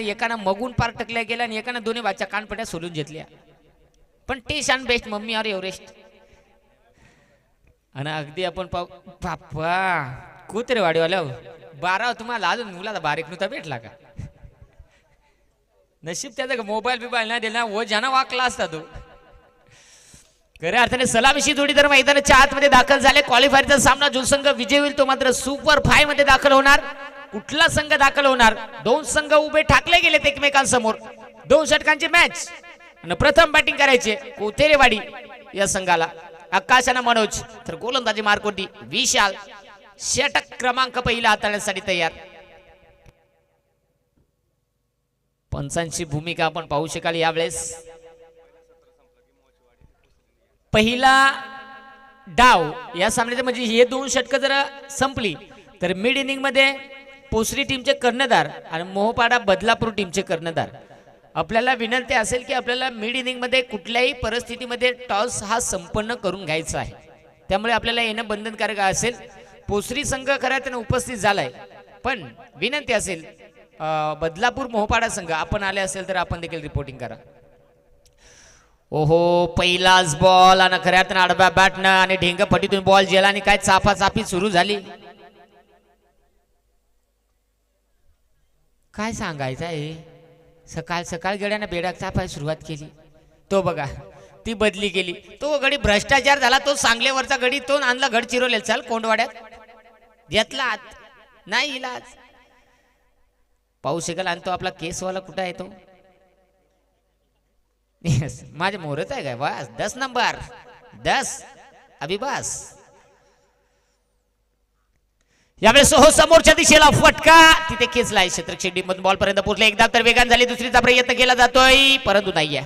एकानं मगून पार टकल्या गेला आणि एकानं दोन्ही बाच्या कानपट्या सोडून घेतल्या. पण टेस्ट अँड बेस्ट मम्मी और एव्हरेस्ट. आणि अगदी आपण पाहू बाप्पा कुत्रे वाडीवाल्या 12 तुम्हाला अजून मुलाला बारीक नुता भेटला का? नशीब त्याचा मोबाईल बिबाईल नाही दिला वो ज्यानं वाकला असता तो. खऱ्या अर्थाने सलामीशी जोडीदार मैदानाच्या आतमध्ये दाखल झाले. क्वालिफायरचा सामना जो संघ विजय होईल तो मात्र सुपर 5 मध्ये दाखल होणार. कुठला संघ दाखल होणार? दोन संघ उभे ठाकले गेलेत एकमेकांसमोर. 2 षटकांची मॅच आणि प्रथम बॅटिंग करायचे कोथेरेवाडी या संघाला. आकाशाना मनोज तर गोलंदाजी मारकोटी विशाल. षटक क्रमांक पहिला हाताळण्यासाठी तयार. पंचांची भूमिका आपण पाहू शकाल यावेळेस. पहिला डाव या सामन्यात म्हणजे हे 2 षटक जर संपली तर मिड इनिंग मध्ये पोसरी टीमचे कर्णधार आणि मोहपाडा बदलापूर टीमचे कर्णधार. आपल्याला विनंती असेल की आपल्याला मिड इनिंग मध्ये कुठल्याही परिस्थितीमध्ये टॉस हा संपन्न करून घ्यायचा आहे. त्यामुळे आपल्याला येणं बंधनकारक असेल. पोसरी संघ खऱ्या त्याने उपस्थित झालाय पण विनंती असेल बदलापूर मोहपाडा संघ आपण आले असेल तर आपण देखील रिपोर्टिंग करा. ओहो पहिलाच बॉल आणि खऱ्या अर्थाने आडव्या बॅटनं आणि ढेंग फटीतून बॉल गेला आणि काय चापाचापी सुरू झाली. काय सांगायचं आहे. सकाळ सकाळ गड्यानं बेडाक चापायला सुरुवात केली. तो बघा ती बदली केली. तो गडी भ्रष्टाचार झाला. तो सांगलेवरचा गडी तो आणला घड चिरवलेला. चाल कोंडवाड्यात घेतला आत नाही इलाज. पाहू शकाल आणि तो आपला केसवाला कुठं आहे तो माझे मोरच आहे काय बस 10 नंबर 10 अभि बस. यावेळेस हो समोरच्या दिशेला फटका तिथे खेचलाय. क्षेत्ररक्षक टीममधून बॉल पर्यंत पोहोचले. एकदा तर वेगान झाली. दुसरीचा प्रयत्न केला जातोय परंतु नाहीये.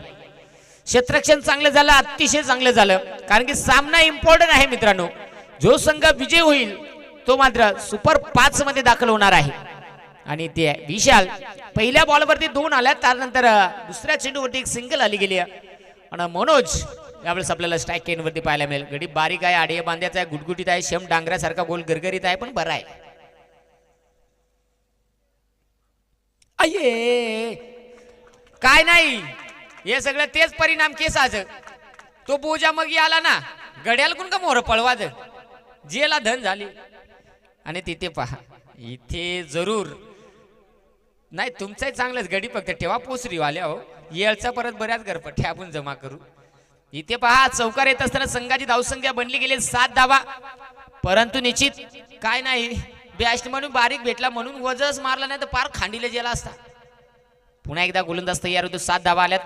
क्षेत्ररक्षण चांगलं झालं अतिशय चांगलं झालं कारण की सामना इम्पॉर्टंट आहे मित्रांनो. जो संघ विजय होईल तो मात्र सुपर 5 मध्ये दाखल होणार आहे. आणि ते विशाल पहिल्या बॉलवरती 2 आल्या त्यानंतर दुसऱ्या चेंडूवरती एक सिंगल आली गेली. आणि मनोज यावेळेस आपल्याला स्ट्राईक केन वरती पाहायला मिळेल. गडी बारीक आहे आडिया बांध्याचा आहे गुटगुटीत आहे शेम डांगऱ्यासारखा गोल गरगरीत आहे पण बरा आहे. अये काय नाही हे सगळं तेच परिणाम केसाचं. तो बोजा मग आला ना गड्याला कोण का मोर पळवाज जेला धन झाली. आणि तिथे पहा इथे जरूर नाही तुमचाही चांगलंच गडी फक्त ठेवा पोसरी वाल्या हो. येळचा परत बऱ्याच गरपट्या आपण जमा करू. इथे पहा चौकार येत असताना संघाची धावसंख्या बनली गेली 7 धावा परंतु निश्चित काय नाही बॅस्ट म्हणून बारीक भेटला म्हणून वजच मारला नाही तर पार खांडीला गेला असता. पुन्हा एकदा गोलंदाज तयार होतो. 7 धावा आल्यात.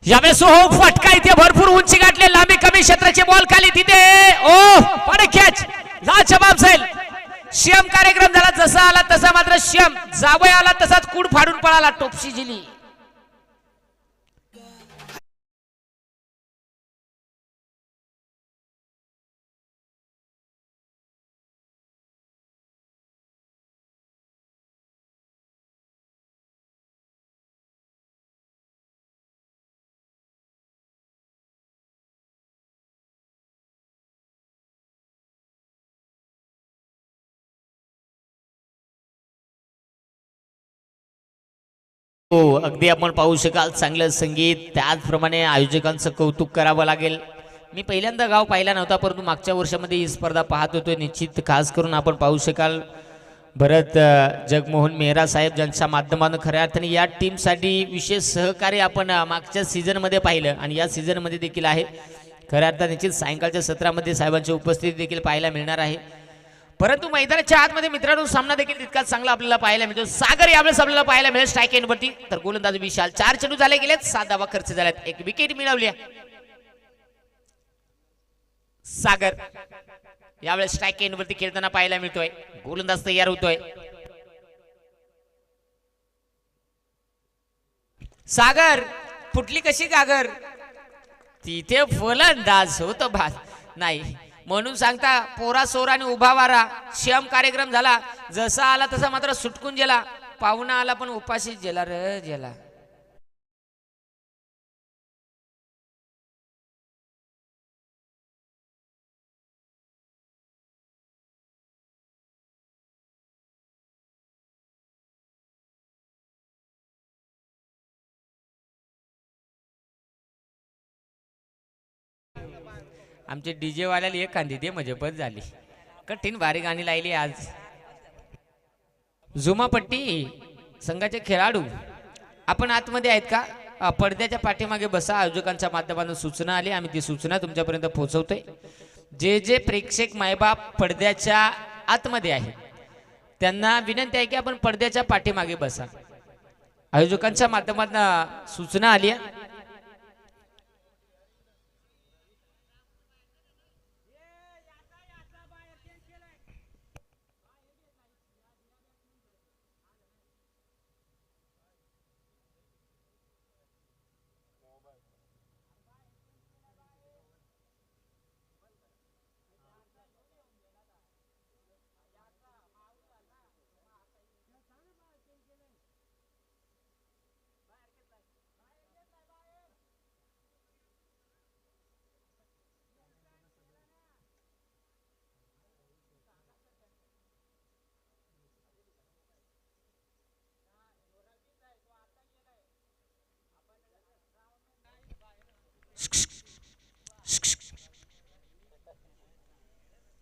यावेळेस हो फटका इथे भरपूर उंची गाठले लांबी कमी क्षेत्राचे बॉल खाली तिथे ओ पण कॅच लाजवाब जाईल. श्याम कार्यक्रम झाला जसा आला तसा मात्र श्याम जावय आला तसाच कूड फाडून पळाला. टोपशी जिली. हो अगदी आपण पाहू शकाल चांगलं संगीत. त्याचप्रमाणे आयोजकांचं कौतुक करावं लागेल. मी पहिल्यांदा गाव पाहिला नव्हता परंतु मागच्या वर्षामध्ये ही स्पर्धा पाहत होतो. निश्चित खास करून आपण पाहू शकाल भरत जगमोहन मेहरा साहेब ज्यांच्या माध्यमातून खऱ्या अर्थाने या टीमसाठी विशेष सहकार्य आपण मागच्या सीझनमध्ये पाहिलं आणि या सीझनमध्ये देखील आहे. खऱ्या अर्थाने निश्चित सायंकाळच्या सत्रामध्ये साहेबांची उपस्थिती देखील पाहायला मिळणार आहे. परंतु मैदानाच्या आतमध्ये मित्रांनो सामना देखील तितकाच चांगला आपल्याला पाहायला मिळतो. सागर यावेळेस आपल्याला पाहायला मिळेल स्ट्राईक एंडवरती. तर गोलंदाज विशाल 4 चेंडू झाले गेलेत 7 धावा खर्च झाल्यात. एक विकेट मिळवली. सागर यावेळेस स्ट्राईक एंडवरती खेळताना पाहायला मिळतोय. गोलंदाज तयार होतोय. सागर फुटली कशी गागर तिथे फलंदाज होतो भास नाही म्हणून सांगता पोरा सोराने उभा वारा. श्याम कार्यक्रम झाला जसा आला तसा मात्र सुटकून गेला. पाहुणा आला पण उपाशीच गेला रे गेला. आमचे डीजे वाल्याला एक कांदी दे म्हणजे बस झाली. कठीण भारी गाणी लायली आज. झुमापट्टी संघाचे खेळाडू आपण आतमध्ये आहेत का? पडद्याच्या पाठीमागे बसा. आयोजकांच्या माध्यमातून सूचना आली, आम्ही ती सूचना तुमच्यापर्यंत पोहोचवतोय. जे जे प्रेक्षक मायबाप पडद्याच्या आतमध्ये आहे त्यांना विनंती आहे की आपण पडद्याच्या पाठीमागे बसा. आयोजकांच्या माध्यमातून सूचना आली आहे.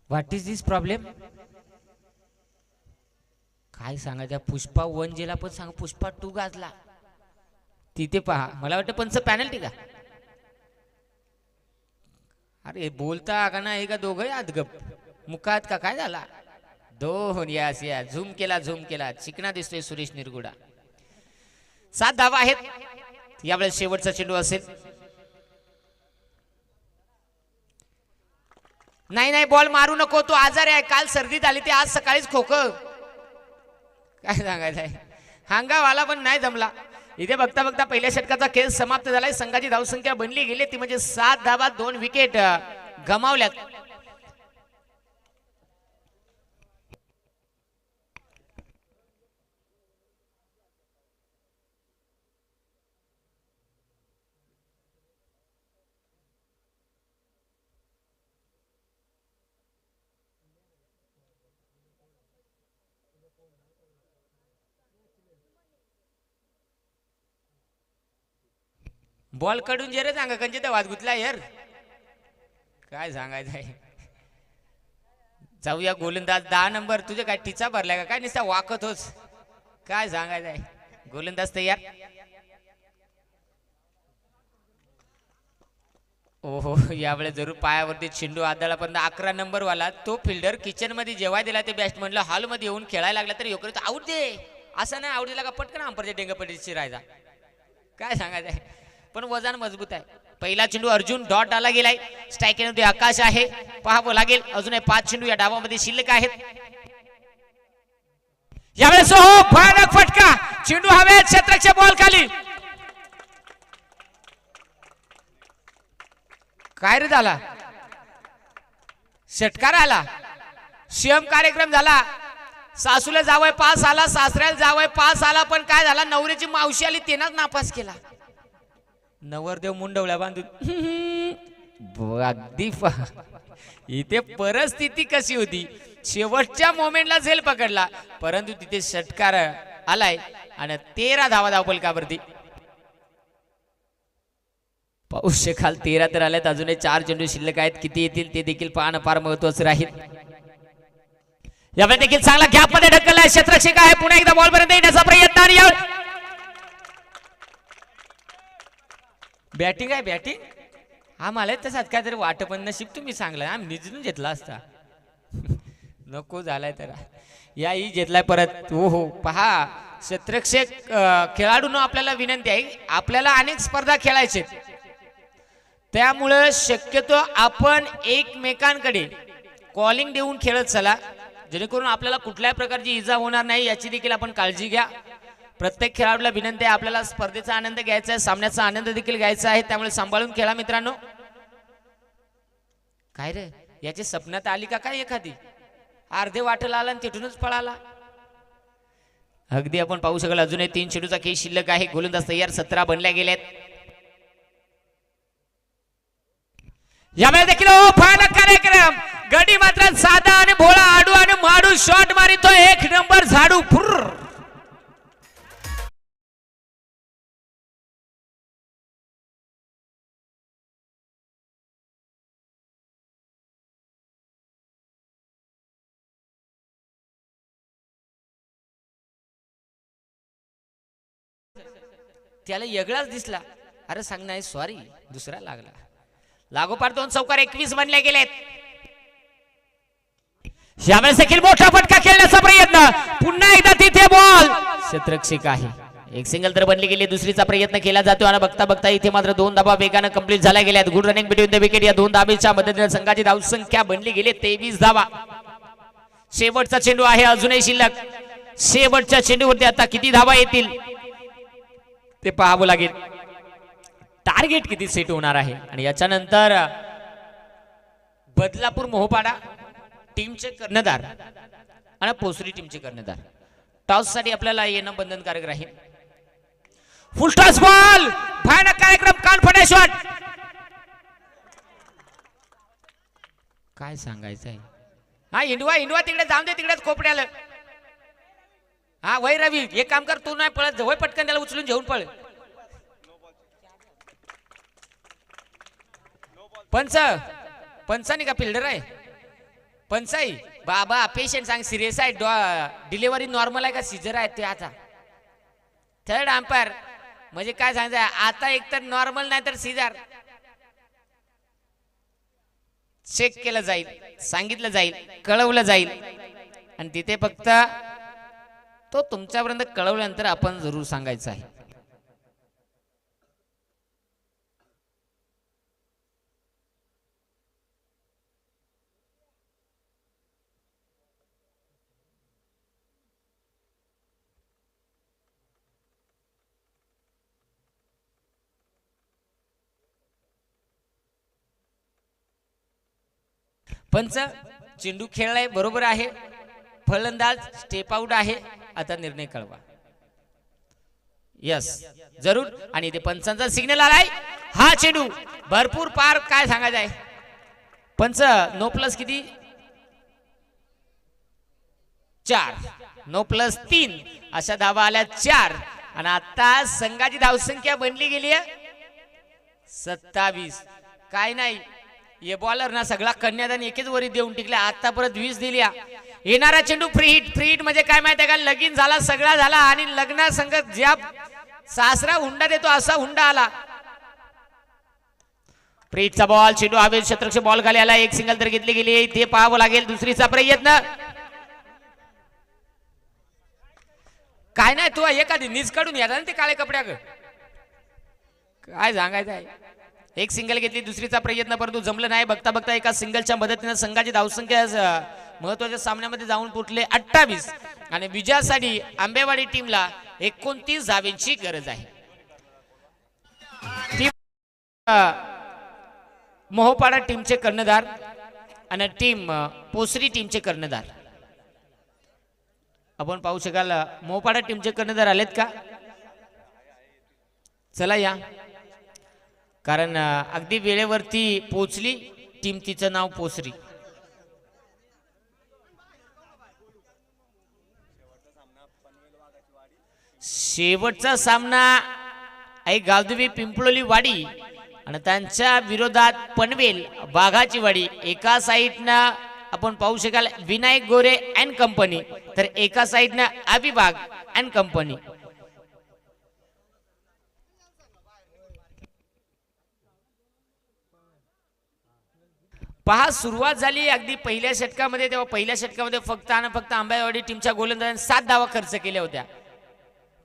What is this problem? काय सांगायचं? पुष्पा 1 जेला पण सांग, पुष्पा 2 गाजला. तिथे पहा, मला वाटतं पंच पॅनल्टी का? अरे बोलता का नाही का? दोघं आत गप मुखात का? काय झाला? दोन यास या झूम केला चिकना दिसतोय सुरेश निरगुडा. 7 धावा आहेत. यावेळेस शेवटचा चेंडू असेल. नाही बॉल मारू नको, तो आजारी आहे. काल सर्दीत आली, ते आज सकाळीच खोकं. काय सांगायचं आहे? हांगावाला पण नाही जमला. इथे बघता बघता पहिल्या षटकाचा खेळ समाप्त झालाय. संघाची धावसंख्या बनली गेली ती म्हणजे 7 धावा, 2 विकेट गमावल्यात. बॉल कडून जे रे सांगा कंचे तर वाद गुतला यार. काय सांगायचं आहे? जाऊया गोलंदाज 10 नंबर. तुझे काय टिचा भरलाय का? काय नुसता वाकत होस? काय सांगायचं आहे? गोलंदाज तयार. ओहो, यावेळेस जरूर पायावरती चेंडू आदळला, पण 11 नंबर वाला तो फिल्डर किचन मध्ये जेव्हा दिला ते बॅट्समनला हॉल मध्ये येऊन खेळायला लागला तरी योग्य आऊट दे असं नाही. आऊट दिला का पटकन अंपरच्या डेंगपट्टीत शिरायचा. काय सांगायचं आहे? पण वजन मजबूत आहे. पहिला चेंडू अर्जुन डॉट आला गेलाय. स्ट्राईक मध्ये आकाश आहे. पाहावं लागेल. अजून 5 चेंडू या डावामध्ये शिल्लक आहेत. यावेळेस हो भयानक फटका. चेंडू हवेत, क्षेत्ररक्षक बॉल खाली. काय रे झाला? षटकार आला. सीएम कार्यक्रम झाला. सासूला जावय पास आला, सासऱ्याला जावय पास आला, पण काय झाला? नवरीची मावशी आली, तेनाच नापास केला. नवरदेव मुंडवल्या बांधून. अगदी इथे परिस्थिती कशी होती? शेवटच्या मोमेंटला झेल पकडला, परंतु तिथे षटकार आलाय आणि 13 धावा धावपलकावरती. पाऊस खाल 13 तर आल्यात. अजूनही 4 चेंडू शिल्लक आहेत. किती येतील ते देखील पाहणं फार महत्वाचं राहील. यावेळी देखील चांगला गॅप मध्ये ढकललाय. क्षेत्ररक्षक आहे. पुन्हा एकदा बॉल पर्यंत येण्याचा प्रयत्न. आणि बॅटिंग आहे. बॅटिंग हा मला तसाच काय तरी वाट, पण नशीब तुम्ही चांगला आम्ही निजून घेतला असता. नको झालाय तर याही घेतलाय परत. हो पहा, क्षेत्ररक्षक खेळाडूंना आपल्याला विनंती आहे, आपल्याला अनेक स्पर्धा खेळायचे, त्यामुळे शक्यतो आपण एकमेकांकडे कॉलिंग देऊन खेळत चला, जेणेकरून आपल्याला कुठल्याही प्रकारची इजा होणार नाही याची देखील आपण काळजी घ्या. प्रत्येक खेळाडूला विनंती आहे, आपल्याला स्पर्धेचा आनंद घ्यायचा आहे, सामन्याचा आनंद देखील घ्यायचा आहे, त्यामुळे सांभाळून खेळा मित्रांनो. काय रे याची स्वप्नात आली का काय एखादी? अर्धे वाटेला आला आणि तिथूनच पळाला. अगदी आपण पाहू शकाल अजूनही 3 चेंडूचा खेळ शिल्लक आहे. गोलंदाज तयार, 17 बनल्या गेल्यात. यावेळी देखील भयानक कार्यक्रम. गडी मात्र साधा आणि भोळा, आडू आणि माडू शॉट मारितो. 1 नंबर झाडू. त्याला वेगळाच दिसला. अरे सांग नाही सॉरी दुसरा लागला. लागोपाठ 2 चौकार 21 बनले गेलेत. यावेळेस देखील मोठा फटका खेळण्याचा प्रयत्न. पुन्हा एकदा तिथे बॉल क्षेत्ररक्षक आहे. एक सिंगल तर बनली गेली. दुसरीचा प्रयत्न केला जातो आणि बघता बघता इथे मात्र 2 धाबा वेगाने कंप्लीट झाल्या गेल्यात. Good running between the wicket. या 2 धाबेच्या मदतीने संघाची धावसंख्या बनली गेली 23 धावा. शेवटचा चेंडू आहे अजूनही शिल्लक. शेवटच्या चेंडूवरती आता किती धावा येतील ते पाहावं लागेल. टार्गेट किती सेट होणार आहे. आणि याच्यानंतर बदलापूर मोहपाडा टीमचे कर्णधार आणि पोसरी टीमचे कर्णधार टॉस साठी आपल्याला येणं बंधनकारक राहील. फुल टॉस बॉल. भयानक कार्यक्रम. Confidence shot. काय सांगायचं आहे. हा इंडवा इंडवा तिकडे जाऊन दे. तिकडेच कोपड्याला. हा वय रवी एक काम कर. तू नाही पळत वय पटकन त्याला उचलून घेऊन पळ. पंचानी का फिल्डर आहे. पंचाई बाबा पेशंट सांग सिरियस आहे. डिलिव्हरी नॉर्मल आहे का सिजर आहे ते. आता थर्ड अंपायर म्हणजे काय सांगायचं आता एक तर नॉर्मल नाही तर सिजर चेक केलं जाईल. सांगितलं जाईल कळवलं जाईल आणि तिथे फक्त तो तुमच्यापर्यंत कळवल्यानंतर आपण जरूर सांगायचं आहे. पंच चेंडू खेळलाय बरोबर आहे. फलंदाज स्टेप आउट आहे. आता निर्णय कळवा. यस जरूर. आणि इथे पंचांचा सिग्नल आलाय. हा चेंडू भरपूर पार. काय सांगायचं आहे पंच. नो प्लस किती 4 नो प्लस 3 अशा धावा आल्या 4. आणि आता संघाची धावसंख्या बनली गेली आहे 27. काय नाही ये बॉलर ना सगळा कन्यादान एकेच वरी देऊन टिकल्या. आता परत 20 दिल्या. येणारा चेंडू फ्री हिट. फ्री हिट म्हणजे काय माहिती आहे का. लगीन झाला सगळा झाला आणि लग्ना संघ ज्या सासरा हुंडा देतो असा हुंडा आला. फ्री हिटचा बॉल. चेंडू हवेत. क्षेत्ररक्षक बॉल खाली आला. एक सिंगल तर घेतली गेली. ते पाहावं लागेल. दुसरीचा प्रयत्न. काय नाही तू एखादी नीज काढून या ते काळे कपड्या. काय सांगायचं आहे. एक सिंगल घेतली. दुसरीचा प्रयत्न परंतु जमलं नाही. बघता बघता एका सिंगलच्या मदतीने संघाची धावसंख्या महत्वाच्या सामन्यामध्ये जाऊन पोहोचले 28. आणि विजयासाठी आंबेवाडी टीमला 29 धावांची गरज आहे. मोहपाडा टीमचे कर्णधार आणि टीम पोसरी टीमचे कर्णधार आपण पाहू शकाल. मोहपाडा टीमचे कर्णधार आलेत का. चला या. कारण अगदी वेळेवरती पोचली टीम. तिचं नाव पोसरी. शेवटचा सामना आहे गावदेवी पिंपळोली वाडी आणि त्यांच्या विरोधात पनवेल बाघाची वाडी. एका साईडनं आपण पाहू शकाल विनायक गोरे अँड कंपनी तर एका साईडनं अविभाग अँड कंपनी. पहा सुरुवात झाली अगदी पहिल्या षटकामध्ये. तेव्हा पहिल्या षटकामध्ये फक्त आणि फक्त आंबेवाडी टीमच्या गोलंदाजांनी 7 धावा खर्च केल्या होत्या.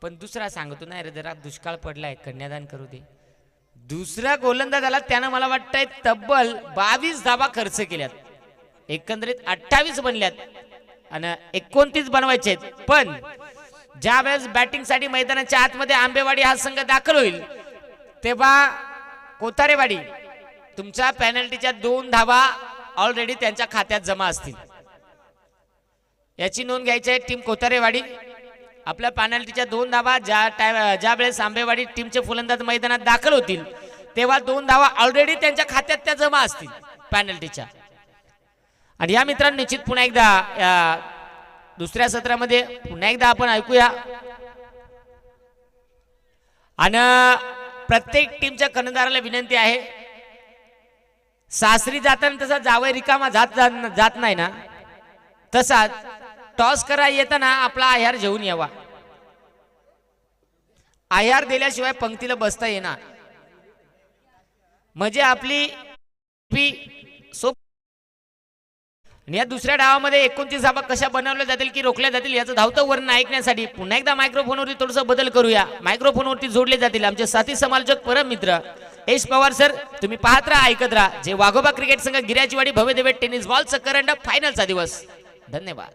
पण दुसरा सांगतो नाही रे जरा दुष्काळ पडलाय कन्यादान करू दे. दुसरा गोलंदाजाला त्यानं मला वाटतंय तब्बल 22 धावा खर्च केल्यात. एकंदरीत 28 बनल्यात आणि 29 बनवायचे आहेत. पण ज्या वेळेस बॅटिंग साठी मैदानाच्या आतमध्ये आंबेवाडी हा संघ दाखल होईल तेव्हा कोतारेवाडी तुमच्या पेनल्टीच्या 2 धावा ऑलरेडी त्यांच्या खात्यात जमा असतील. याची नोंद घ्यायची आहे. टीम कोतारेवाडी आपल्या पेनल्टीच्या 2 धावा ज्या वेळेस आंबेवाडी टीमचे फलंदाज मैदानात दाखल होतील तेव्हा 2 धावा ऑलरेडी त्यांच्या खात्यात त्या जमा असतील पेनल्टीच्या. आणि या मित्रांनो निश्चित पुन्हा एकदा दुसऱ्या सत्रामध्ये पुन्हा एकदा आपण ऐकूया. आणि प्रत्येक टीमच्या कर्णधाराला विनंती आहे सासरी जाताना तसा जावई रिकामा जात नाही ना तसाच टॉस करा येताना आपला आहार घेऊन यावा. आहार दिल्याशिवाय पंक्तीला बसता येणार. म्हणजे आपली या दुसऱ्या डावामध्ये 29 धावा कशा बनवल्या जातील की रोखल्या जातील याचं धावतं वर्णन ऐकण्यासाठी पुन्हा एकदा मायक्रोफोनवरती थोडंसं बदल करूया. मायक्रोफोनवरती जोडले जातील आमचे साथी समालोचक परम मित्र यश पवार सर. तुम्ही पाहत राहा, ऐकत राहा. जे वाघोबा क्रिकेट संघ गिराचीवाडी भव्य दिव्य टेनिस बॉलचं करंड फायनलचा दिवस. धन्यवाद.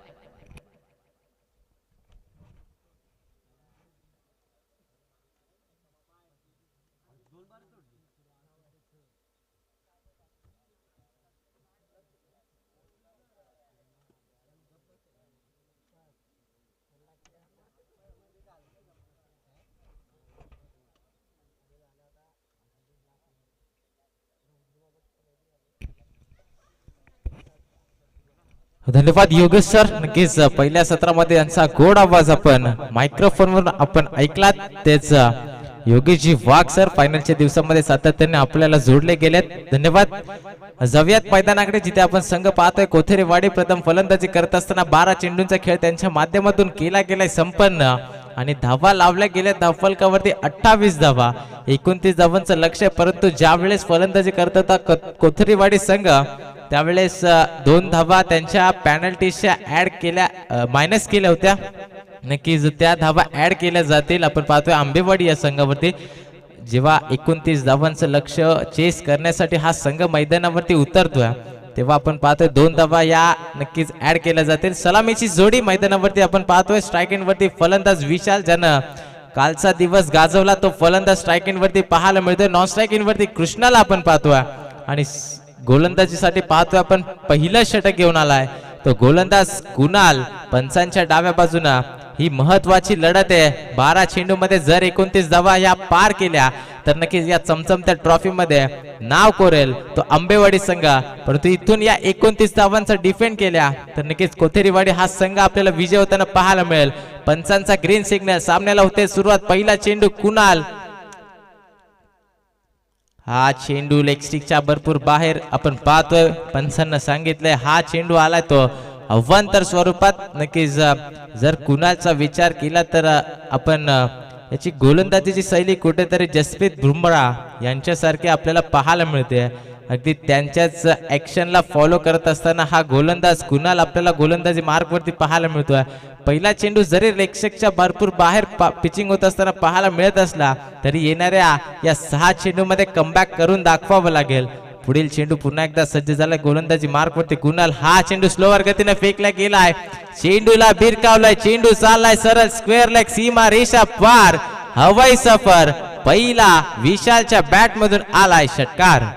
धन्यवाद योगेश सर. नक्कीच पहिल्या सत्रामध्ये यांचा गोड आवाज आपण मायक्रोफोनवर आपण ऐकलात. तेच योगेशजी वाघ सर फायनलच्या दिवसामध्ये सातत्याने आपल्याला जोडले गेलेत. धन्यवाद. जाऊयात मैदानाकडे जिथे आपण संघ पाहतोय कोथेरेवाडी प्रथम फलंदाजी करत असताना 12 चेंडूंचा खेळ त्यांच्या माध्यमातून केला गेलाय संपन्न आणि धावा लावल्या गेल्या धावफलकावरती 28 धावा. 29 धावांचं लक्ष. परंतु ज्या वेळेस फलंदाजी करत होता कोथेरेवाडी संघ त्यावेळेस 2 धावा त्यांच्या पॅनल्टीच्या ऍड केल्या मायनस केल्या होत्या. नक्कीच त्या धावा ऍड केल्या जातील. आपण पाहतोय आंबेवाडी या संघावरती जेव्हा 29 धावांचं लक्ष चेस करण्यासाठी हा संघ मैदानावरती उतरतोय तेव्हा आपण पाहतोय 2 धावा या नक्कीच ऍड केल्या जातील. सलामीची जोडी मैदानावरती आपण पाहतोय. स्ट्रायकिंग वरती फलंदाज विशाल ज्यानं कालचा दिवस गाजवला तो फलंदाज स्ट्रायकिंग वरती पाहायला मिळतोय. नॉन स्ट्रायकिंग वरती कृष्णाला आपण पाहतोय आणि गोलंदाजीसाठी पाहतोय आपण पहिलं षटक घेऊन आलाय तो गोलंदाज कुणाल. पंचांच्या डाव्या बाजूना ही महत्वाची लढत आहे. 12 चेंडू मध्ये जर 29 धावा या पार केल्या तर नक्कीच या चमचमत्या ट्रॉफी मध्ये नाव कोरेल तो आंबेवाडी संघ. परंतु इथून या 29 धावांचा डिफेंड केल्या तर नक्कीच कोथेरेवाडी हा संघ आपल्याला विजय होताना पाहायला मिळेल. पंचांचा ग्रीन सिग्नल. सामन्याला होते सुरुवात. पहिला चेंडू कुणाल. हा चेंडू लेग स्टिकच्या भरपूर बाहेर आपण पाहतोय. पंचांना सांगितलंय हा चेंडू आलाय तो अवांतर स्वरूपात. नक्कीच जर कुणालचा विचार केला तर आपण याची गोलंदाजीची शैली कुठेतरी जसप्रीत बुमराह यांच्यासारखी आपल्याला पाहायला मिळते. अगदी त्यांच्याच ऍक्शनला फॉलो करत असताना हा गोलंदाज कुणाल आपल्याला गोलंदाजी मार्कवरती पाहायला मिळतोय. पहिला चेंडू जरी रेक्षकच्या भरपूर बाहेर पिचिंग होत असताना पाहायला मिळत असला तरी येणाऱ्या या 6 चेंडूमध्ये कमबॅक करून दाखवावं लागेल. पुढील चेंडू पुन्हा एकदा सज्ज झाला गोलंदाजी मार्कवरती कुणाल. हा चेंडू स्लोवर गतीने फेकला गेलाय. चेंडूला भिरकावलाय. चेंडू चाललाय सरळ स्क्वेअर लेग सीमा रेषा पार. हवाई सफर. पहिला विशालच्या बॅट मधून आलाय षटकार.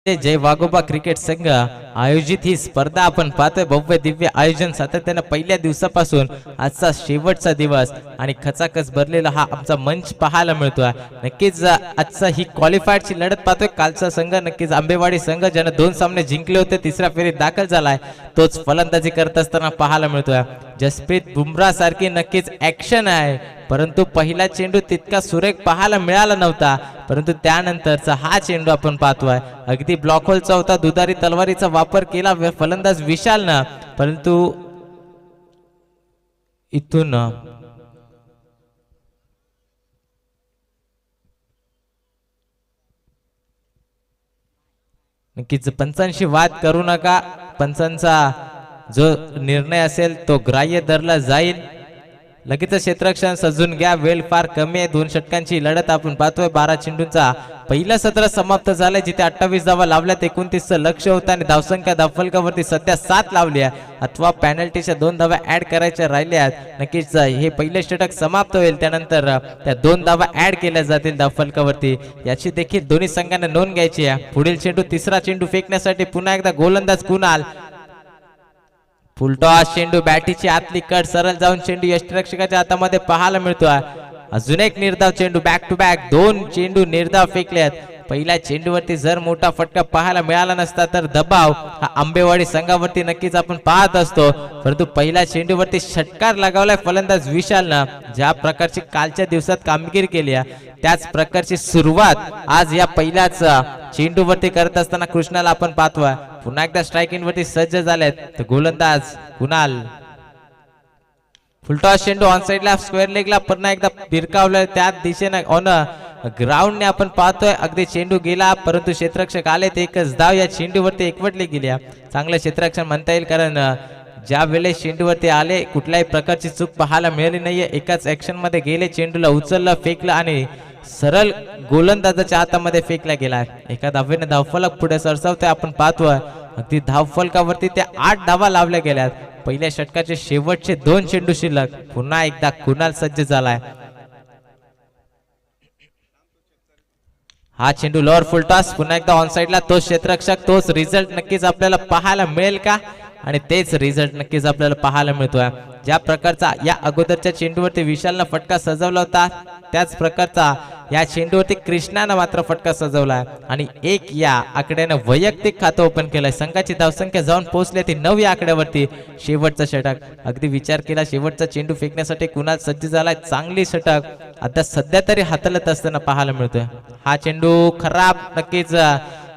जय वाघोबा क्रिकेट संघ आयोजित ही स्पर्धा आपण पाहतोय. भव्य दिव्य आयोजन सातत्याने पहिल्या दिवसापासून आजचा शेवटचा दिवस आणि खचाखच भरलेला हा आमचा मंच पाहायला मिळतोय. नक्कीच आजचा ही क्वालिफायडची लढत पाहतोय. कालचा संघ नक्कीच आंबेवाडी संघ ज्याने 2 सामने जिंकले होते तिसऱ्या फेरीत दाखल झालाय तोच फलंदाजी करत असताना पाहायला मिळतोय. जसप्रीत बुमराह सारखी नक्कीच ऍक्शन आहे परंतु पहिला चेंडू तितका सुरेख पाहायला मिळाला नव्हता. परंतु त्यानंतरचा हा चेंडू आपण पाहतोय अगदी ब्लॉक होलचा होता. दुधारी तलवारीचा वापर केला फलंदाज विशालनं. परंतु इथून नक्कीच पंचांशी वाद करू नका. पंचांचा जो निर्णय असेल तो ग्राह्य धरला जाईल. लगेच क्षेत्ररक्षण सजून घ्या. वेळ फार कमी आहे. 2 षटकांची लढत आपण पाहतोय. 12 चेंडूंचा पहिलं सत्र समाप्त झालंय जिथे 28 धावा लावल्यात. 29चं लक्ष होतं आणि धावसंख्या धावफलकावरती सध्या 7 लावली आहे अथवा पॅनल्टीच्या 2 धावा ऍड करायच्या राहिल्या आहेत. नक्कीच हे पहिले षटक समाप्त होईल त्यानंतर त्या 2 धावा ऍड केल्या जातील धावफलकावरती. याची देखील दोन्ही संघांना नोंद घ्यायची आहे. पुढील चेंडू तिसरा चेंडू फेकण्यासाठी पुन्हा एकदा गोलंदाज कुणाल. फुलटॉस चेंडू बॅटीची आतली कट सरळ जाऊन चेंडू यष्टिरक्षकाच्या हातामध्ये पाहायला मिळतोय. अजून एक निर्धाव चेंडू. बॅक टू बॅक 2 चेंडू निर्धाव फेकलेत. पहिल्या चेंडूवरती जर मोठा फटका पाहायला मिळाला नसता तर दबाव हा आंबेवाडी संघावरती नक्कीच आपण पाहत असतो, परंतु पहिल्या चेंडूवरती षटकार लगावलाय फलंदाज विशालनं. ज्या प्रकारची कालच्या दिवसात कामगिरी केली त्याच प्रकारची सुरुवात आज या पहिल्याच चेंडूवरती करत असताना कृष्णाला आपण पाहतोय. पुन्हा एकदा स्ट्रायकिंग वरती सज्ज झालेत तर गोलंदाज कुणाल. फुलटॉस चेंडू ऑन साइडला स्क्वेअर लेगला पुन्हा एकदा भिरकावलं त्या दिशेने ऑन ग्राउंडने आपण पाहतोय. अगदी चेंडू गेला परंतु क्षेत्ररक्षक आले ते एकच धाव या चेंडूवरती एकवटली गेली. चांगलं क्षेत्ररक्षण म्हणता येईल, कारण ज्या वेळेस चेंडूवरती आले कुठल्याही प्रकारची चूक पाहायला मिळाली नाहीये. एकाच ऍक्शन मध्ये गेले, चेंडूला उचललं, फेकलं आणि सरळ गोलंदाजाच्या हातामध्ये फेकला गेला. एका धावेने धावफलक पुढे सरसावतोय आपण पाहतोय. अगदी धावफलकावरती त्या 8 धावा लावल्या गेल्यात. पहिल्या षटकाचे शेवटचे 2 चेंडू शिल्लक. पुन्हा एकदा कुणाल सज्ज झालाय. हा चेंडू लोअर फुल टॉस, पुन्हा एकदा ऑन साइडला तोच क्षेत्ररक्षक, तोच रिझल्ट नक्कीच आपल्याला पाहायला मिळेल का? आणि तेच रिझल्ट नक्कीच आपल्याला पाहायला मिळतोय. ज्या प्रकारचा या अगोदरच्या चेंडूवरती विशालनं फटका सजवला होता त्याच प्रकारचा या चेंडूवरती कृष्णानं मात्र फटका सजवलाय आणि 1 या आकड्यानं वैयक्तिक खातं ओपन केलंय. संघाची धावसंख्या जाऊन पोहोचली ती 9 या आकड्यावरती. शेवटचा षटक, अगदी विचार केला शेवटचा चेंडू फेकण्यासाठी कुणाल सज्ज झालाय. चांगली षटक आता सध्या तरी हाताळत असताना पाहायला मिळतोय. हा चेंडू खराब नक्कीच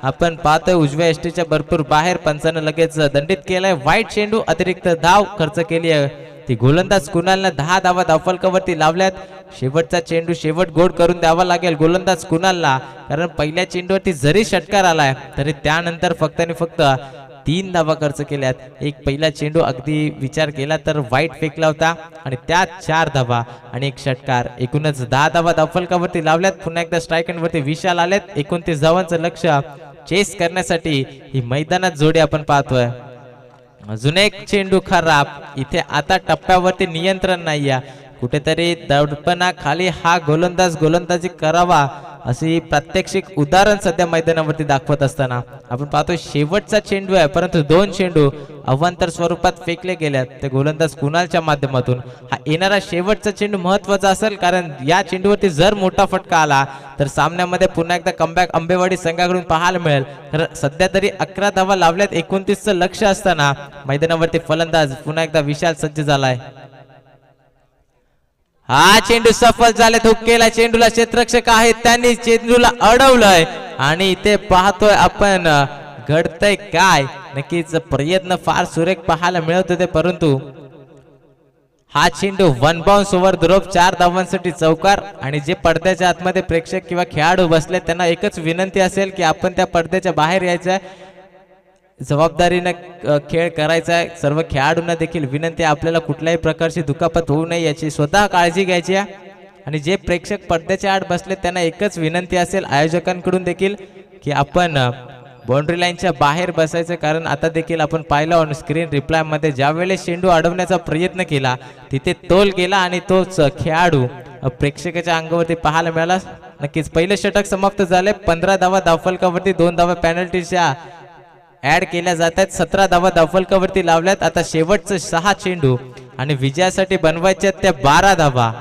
आपण पाहतोय उजव्या एसटीच्या भरपूर बाहेर. पंचानं लगेच दंडित केलाय. वाईट चेंडू, अतिरिक्त धाव खर्च केली आहे ती गोलंदाज कुणालनं. 10 धावा धावफलकावरती लावल्यात. शेवटचा चेंडू शेवट गोड करून द्यावा लागेल गोलंदाज कुणालला, कारण पहिल्या चेंडूवरती जरी षटकार आलाय तरी त्यानंतर फक्त आणि फक्त 3 धावा खर्च केल्यात. एक पहिला चेंडू अगदी विचार केला तर वाईट फेकला होता आणि त्यात 4 धावा आणि 1 षटकार. एकूणच 10 धावा धावफलकावरती लावल्यात. पुन्हा एकदा स्ट्रायकरवरती विशाल आलेत. 29 धावांचं लक्ष चेस करण्यासाठी ही मैदानात जोडी आपण पाहतोय. अजून एक चेंडू खराब. इथे आता टप्प्यावरती नियंत्रण नाहीये. कुठेतरी दडपणाखाली हा गोलंदाज गोलंदाजी करावा अशी प्रात्यक्षिक उदाहरण सध्या मैदानावरती दाखवत असताना आपण पाहतो. शेवटचा चेंडू आहे परंतु 2 चेंडू अवांतर स्वरूपात फेकले गेल्यात ते गोलंदाज कुणालच्या माध्यमातून. हा येणारा शेवटचा चेंडू महत्वाचा असेल, कारण या चेंडूवरती जर मोठा फटका आला तर सामन्यामध्ये पुन्हा एकदा कमबॅक आंबेवाडी संघाकडून पाहायला मिळेल. तर सध्या तरी 11 धावा लावल्यात. 29चं लक्ष असताना मैदानावरती फलंदाज पुन्हा एकदा विशाल सज्ज झालाय. हा चेंडू सफल झाले. हुक केला चेंडूला. क्षेत्ररक्षक आहेत त्यांनी चेंडूला अडवलंय आणि इथे पाहतोय आपण घडतंय काय. नक्कीच प्रयत्न फार सुरेख पाहायला मिळत होते, परंतु हा चेंडू 1 बाउन्स ओव्हर ड्रॉप 4 धावांसाठी चौकार. आणि जे पडद्याच्या आतमध्ये प्रेक्षक किंवा खेळाडू बसले त्यांना एकच विनंती असेल की आपण त्या पडद्याच्या बाहेर यायचंय, जबाबदारीनं खेळ करायचा आहे. सर्व खेळाडूंना देखील विनंती आहे आपल्याला कुठल्याही प्रकारची दुखापत होऊ नये याची स्वतः काळजी घ्यायची आहे. आणि जे प्रेक्षक पडद्याच्या आड बसले त्यांना एकच विनंती असेल आयोजकांकडून देखील की आपण बाउंड्री लाईनच्या बाहेर बसायचं, कारण आता देखील आपण पाहिलं ऑन स्क्रीन रिप्लाय मध्ये ज्यावेळेस चेंडू अडवण्याचा प्रयत्न केला तिथे तोल गेला आणि तोच खेळाडू प्रेक्षकाच्या अंगावरती पाहायला मिळाला. नक्कीच पहिलं षटक समाप्त झाले. 15 धावा धावफलकावरती, 2 धावा पेनल्टीच्या ऍड केल्या जात आहेत. 17 धावा धावफलकावरती लावल्यात. आता शेवटचं 6 चेंडू आणि विजयासाठी बनवायच्या त्या 12 धावा.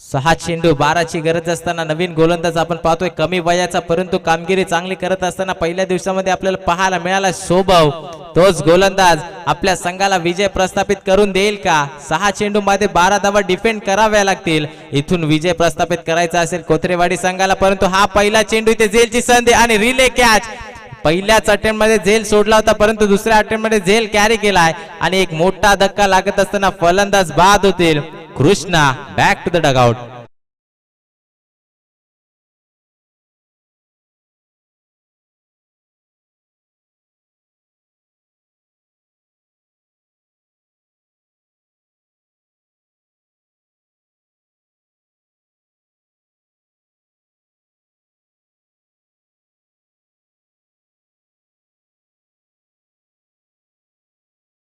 सहा चेंडू 12ची गरज असताना नवीन गोलंदाज आपण पाहतोय कमी वयाचा परंतु कामगिरी चांगली करत असताना पहिल्या दिवसामध्ये आपल्याला पाहायला मिळाला शोभव. तोच गोलंदाज आपल्या संघाला विजय प्रस्थापित करून देईल का? 6 चेंडू मध्ये 12 धावा डिफेंड कराव्या लागतील इथून विजय प्रस्थापित करायचा असेल कोथरेवाडी संघाला. परंतु हा पहिला चेंडू इथे झेलची संधी आणि रिले कॅच. पहिल्याच अटेम्प्ट मध्ये झेल सोडला होता परंतु दुसऱ्या अटेम्प्ट मध्ये झेल कॅरी केलाय आणि एक मोठा धक्का लागत असताना फलंदाज बाद होतील. Krishna back to the dugout.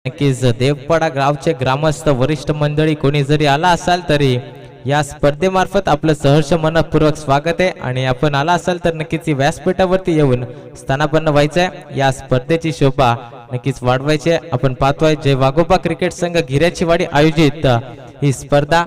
नक्कीच देवपाडा गावचे ग्रामस्थ वरिष्ठ मंडळी कोणी जरी आला असाल तरी या स्पर्धेमार्फत आपलं सहर्ष मनपूर्वक स्वागत आहे. आणि आपण आला असाल तर नक्कीच व्यासपीठावरती येऊन स्थानापन्न व्हायचंय. या स्पर्धेची शोभा नक्कीच वाढवायची आहे. आपण पाहतोय जय वाघोबा क्रिकेट संघ गिऱ्याची वाडी आयोजित ही स्पर्धा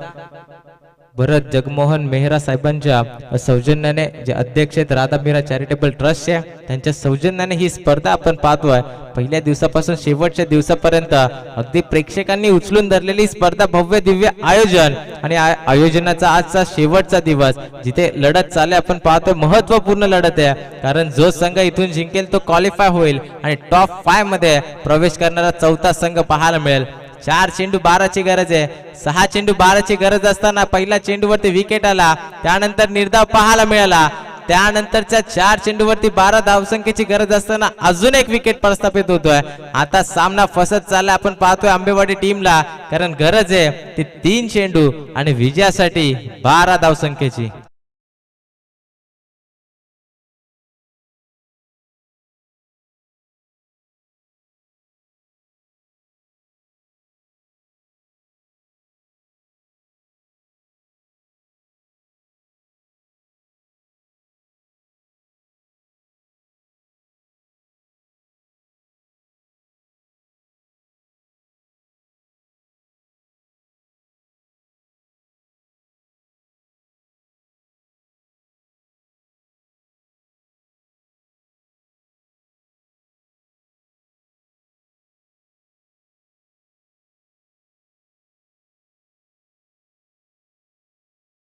भरत जगमोहन मेहरा साहेबांच्या सौजन्याने, जे अध्यक्ष आहेत राधा मीरा चॅरिटेबल ट्रस्टचे, त्यांच्या सौजन्याने ही स्पर्धा आपण पाहतोय. पहिल्या दिवसापासून शेवटच्या दिवसापर्यंत अगदी प्रेक्षकांनी उचलून धरलेली स्पर्धा, भव्य दिव्य आयोजन आणि आयोजनाचा आजचा शेवटचा दिवस, जिथे लढत चालले आपण पाहतोय. महत्वपूर्ण लढत आहे, कारण जो संघ इथून जिंकेल तो क्वालिफाय होईल आणि टॉप 5 मध्ये प्रवेश करणारा चौथा संघ पाहायला मिळेल. 4 चेंडू 12ची गरज आहे. 6 चेंडू 12ची गरज असताना पहिल्या चेंडूवरती विकेट आला, त्यानंतर निर्धाव पाहायला मिळाला. त्यानंतरच्या 4 चेंडूवरती 12 धावसंख्येची गरज असताना अजून एक विकेट प्रस्थापित होतोय. आता सामना फसत चालला आपण पाहतोय आंबेवाडी टीमला, कारण गरज आहे ती 3 चेंडू आणि विजयासाठी 12 धावसंख्येची.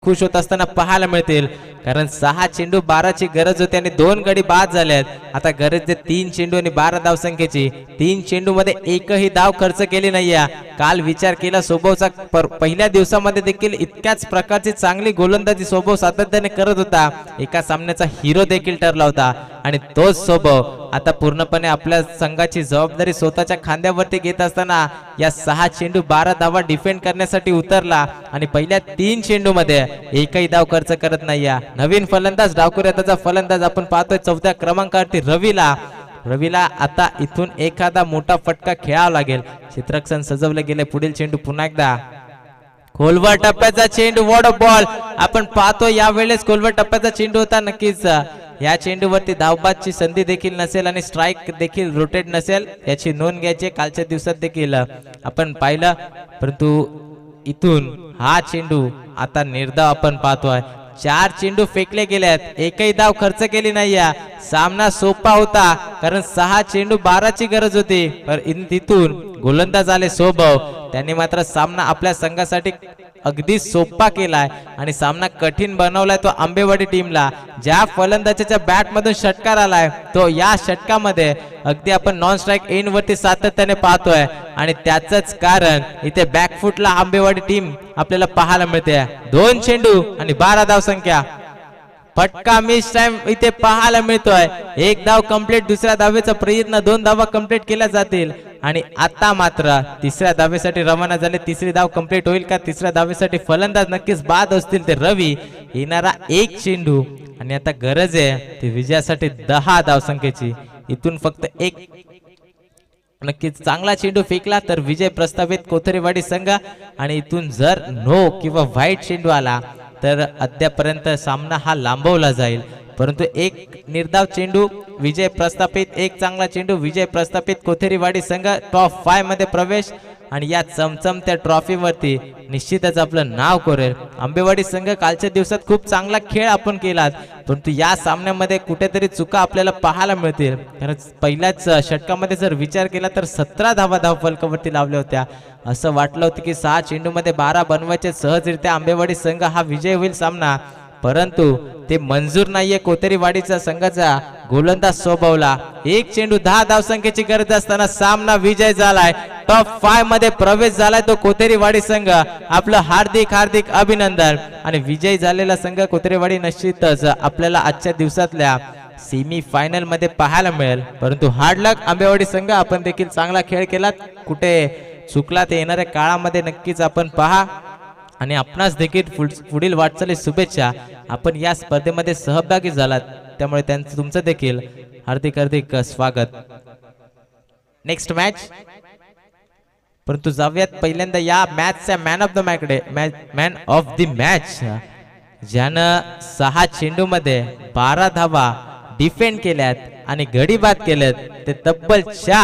खुश होत असताना पाहायला मिळतील, कारण 6 चेंडू 12ची गरज होती आणि 2 गडी बाद झाल्यात. आता गरज आहे 3 चेंडू आणि 12 धावसंख्येची. 3 चेंडू मध्ये एकही धाव खर्च केली नाहीये. काल विचार केला सोबवचा, पहिल्या दिवसामध्ये देखील इतक्याच प्रकारची चांगली गोलंदाजी सोबव सातत्याने करत होता. एका सामन्याचा हिरो देखील ठरला होता आणि तोच सोबव आता पूर्णपणे आपल्या संघाची जबाबदारी स्वतःच्या खांद्यावरती घेत असताना या 6 चेंडू 12 धावा डिफेंड करण्यासाठी उतरला आणि पहिल्या 3 चेंडू मध्ये एकही धाव खर्च करत नाहीये. नवीन फलंदाज, डावखुऱ्याचा फलंदाज आपण पाहतोय 4थ्या क्रमांकावरती रवीला आता इथून एखादा मोठा फटका खेळावा लागेल. चित्रक्षण सजवले गेले. पुढील चेंडू पुन्हा एकदा खोलवर टप्प्याचा चेंडू, वॉट बॉल आपण पाहतो. यावेळेस खोलवर टप्प्याचा चेंडू होता. नक्कीच या चेंडूवरती धावबादची संधी देखील नसेल आणि स्ट्राईक देखील रोटेट नसेल, याची नोंद घ्यायची. कालच्या दिवसात देखील आपण पाहिलं, परंतु इथून हा चेंडू आता निर्धाव आपण पाहतोय. 4 चेंडू फेकले गेलेत, एकही धाव खर्च केली नाहीये. सामना सोपा होता, कारण 6 चेंडू 12ची गरज होती. पण तिथून गोलंदाज आले सोबव, त्यांनी मात्र सामना आपल्या संघासाठी अगदी सोपा केलाय आणि सामना कठीण बनवलाय तो आंबेवाडी टीमला. ज्या फलंदाजाच्या बॅट मधून षटकार आलाय, तो या षटकामध्ये अगदी आपण नॉन स्ट्राईक एंड वरती सातत्याने पाहतोय आणि त्याचंच कारण इथे बॅकफुटला आंबेवाडी टीम आपल्याला पाहायला मिळते. 2 चेंडू आणि 12 धावसंख्या. फटका मिस टाइम इथे पाहायला मिळतोय. 1 धाव कंप्लीट, दुसऱ्या धावेचा प्रयत्न, 2 धावा कंप्लीट केल्या जातील आणि आता मात्र तिसऱ्या धावेसाठी रवाना झाले. तिसरी धाव कंप्लीट होईल का? तिसऱ्या धावेसाठी फलंदाज नक्कीच बाद असतील ते रवी. येणारा 1 चेंडू आणि आता गरज आहे ती विजयासाठी 10 धावसंख्येची. इथून फक्त 1 नक्कीच चांगला चेंडू फेकला तर विजय प्रस्थापित कोथरेवाडी संघ, आणि इथून जर नो किंवा व्हाईट चेंडू आला तर अद्यापर्यंत सामना हा लांबवला जाईल. परंतु 1 निर्धाव चेंडू विजय प्रस्थापित, 1 चांगला चेंडू विजय प्रस्थापित. कोथेरीवाडी संघ टॉप 5 मध्ये प्रवेश आणि या चमचमत्या ट्रॉफीवरती निश्चितच आपलं नाव करेल. आंबेवाडी संघ कालच्या दिवसात खूप चांगला खेळ आपण केलात, परंतु या सामन्यामध्ये कुठेतरी चुका आपल्याला पाहायला मिळतील. कारण पहिल्याच षटकामध्ये जर विचार केला तर 17 धावा धावफलकावरती लावल्या होत्या. असं वाटलं होतं की 6 चेंडूमध्ये 12 बनवायचे, सहजरित्या आंबेवाडी संघ हा विजय होईल सामना, परंतु ते मंजूर नाहीये. कोथेरीवाडीचा संघाचा गोलंदाज सोबवला. 1 चेंडू 10 धावसंख्येची गरज असताना सामना विजय झालाय. टॉप 5 मध्ये प्रवेश झालाय तो कोथेरीवाडी संघ. आपलं हार्दिक हार्दिक अभिनंदन. आणि विजय झालेला संघ कोथेरीवाडी निश्चितच आपल्याला आजच्या दिवसातल्या सेमी फायनल मध्ये पाहायला मिळेल. परंतु हार्ड लक आंबेवाडी संघ, आपण देखील चांगला खेळ केलात. कुठे चुकला ते येणाऱ्या काळामध्ये नक्कीच आपण पहा आणि आपणास देखील पुढील वाटचाली शुभेच्छा. आपण या स्पर्धेमध्ये सहभागी झालात, त्यामुळे त्यांचं तुमचं देखील हार्दिक हार्दिक स्वागत. नेक्स्ट मॅच, परंतु जाऊयात पहिल्यांदा या मॅचच्या मॅन ऑफ द मॅच ज्यानं 6 चेंडू मध्ये 12 धावा डिफेंड केल्यात आणि गडी बाद केल्यात, ते तब्बल 4